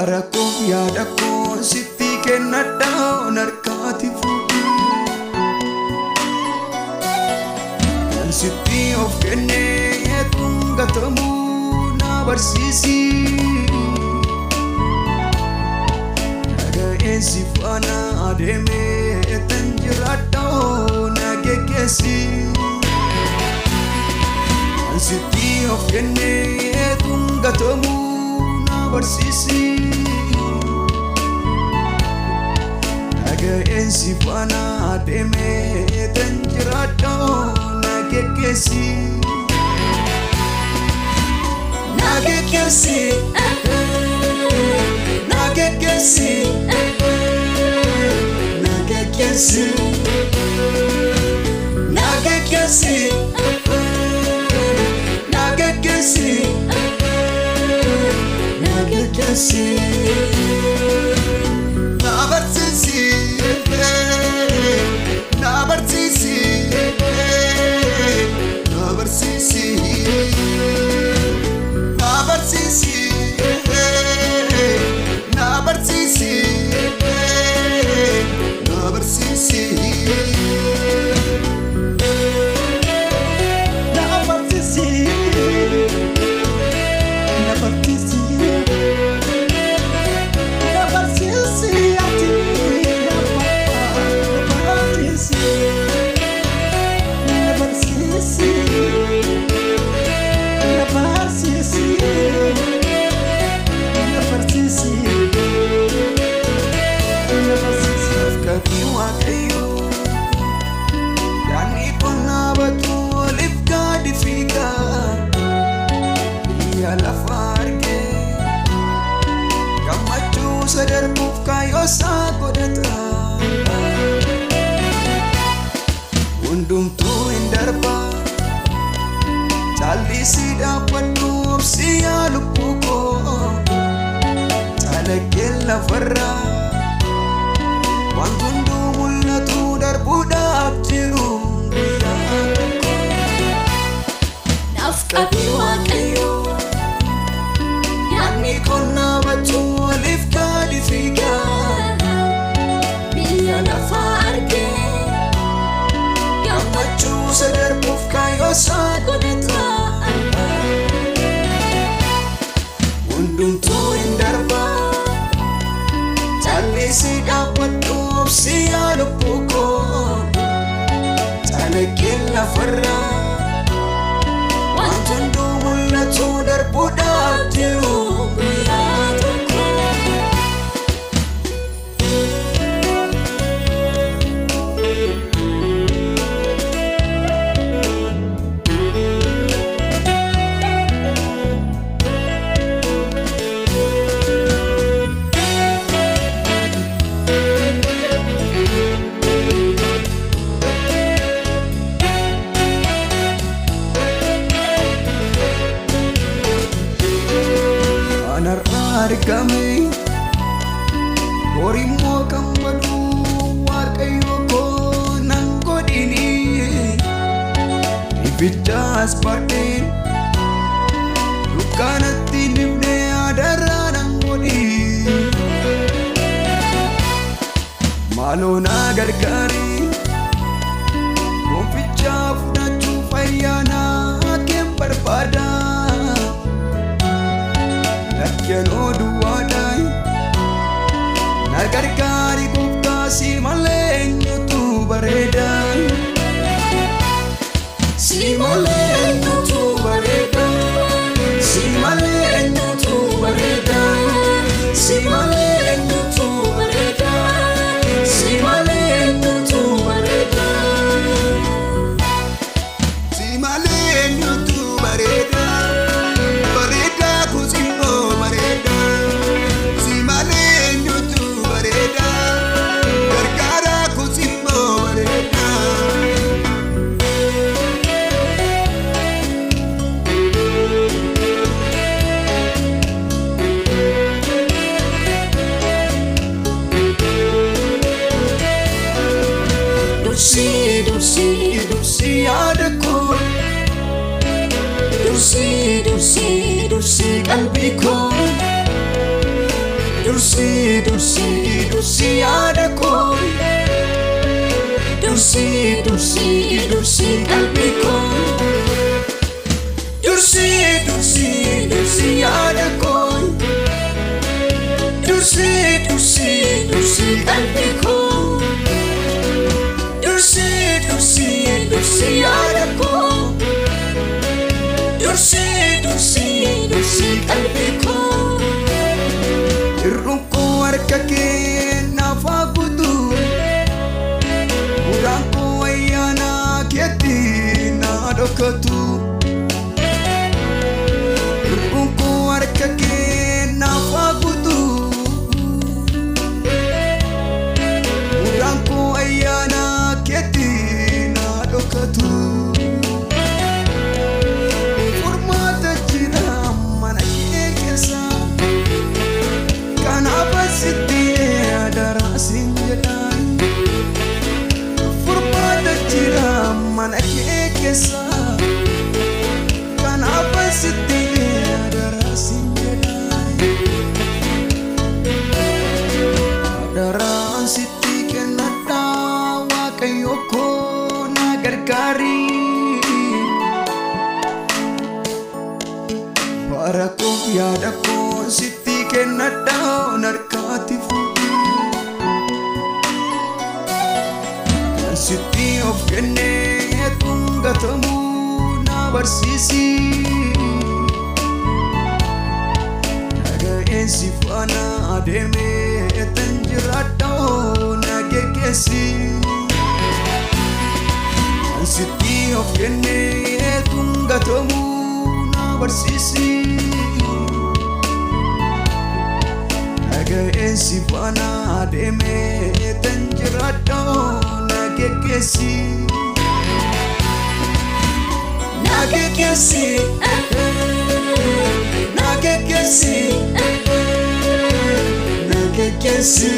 Arakum yaadako sitti kennadhaa narkaati fuudhu Kan sitti of kennee tungatamuu na barsiisi Naga'een si faana adeemee tan jiraadhaa na geggeessi Kan sitti of kennee tungatamuu barsiisi Naga'een si faana adeemee tan jiraadhaa na geggeessi Na geggeessi Na geggeessi Na geggeessi Na geggeessi Na geggeessi Na barsiisi Na barsiisi Na barsiisi Na barsiisi Na barsiisi Na barsiisi Sadarbuuf kaayoosaa godhata Hundumtuu hin darba Caallisii dhaabbadhu obsiyaa lubbuu koo Calaqqeen lafarra Waan hunduu mul'atu darbuudhaaf jiru guyyaa tokko Naaf qabii Waaqayyoo Yaadni konnaa bachuu waliif gadi fiigaa Biyya lafa argee Gammachuu sadarbuuf kaayoosaa godhata Hundumtuu hin darba Caallisii dhaabbadhu obsiyaa lubbuu koo Calaqqeen lafarra Waan hunduu mul'atu darbuudhaaf jiru guyyaa tokko Argame Horimmoo kan badu Waaqayyo koo nan godhini Ibiddaas baadheen Dukkaanatti nifnee adarraa nan godhi Maaloo na gargaari Gonfichaa fudhachuuf ayyaana keen barbaada Lakkeenoo duwwaadhaan Na gargaari gooftaa si malee eenyutu bareeda Si malee eenyutu bareeda Si malee eenyutu bareeda Si malee eenyutu bareeda Si malee eenyutu bareeda Si malee eenyutu bareeda Gargaara kusimmoo bareeda dursi yaada koo dursi qalbii koo dursi yaada koo dursi qalbii koo dursi yaada koo dursi qalbii koo irruun koo harka kee naaf haa guutu uraan koo ayyaana keetti na dhokatu irruun koo harka kee naaf haa guutu uraan koo ayyaana keetti na dhokatu furmaata jira mana kee keessa sitti adarasin jedhan furmaata jira mana kee keessa kanaaf sitti adarasin jedhan adaraan sitti kennadha waaqayyo koo na gargaari bara koo yaada koo sitti kennadha narkaati sitti of kennee tungatamu na barsiisi naga'een si faana adeemee tan jiraadha na geggeessi sitti of kennee tungatamu na barsiisi naga'een si faana adeemee tan jiraadha na geggeessi na geggeessi na geggeessi na geggeessi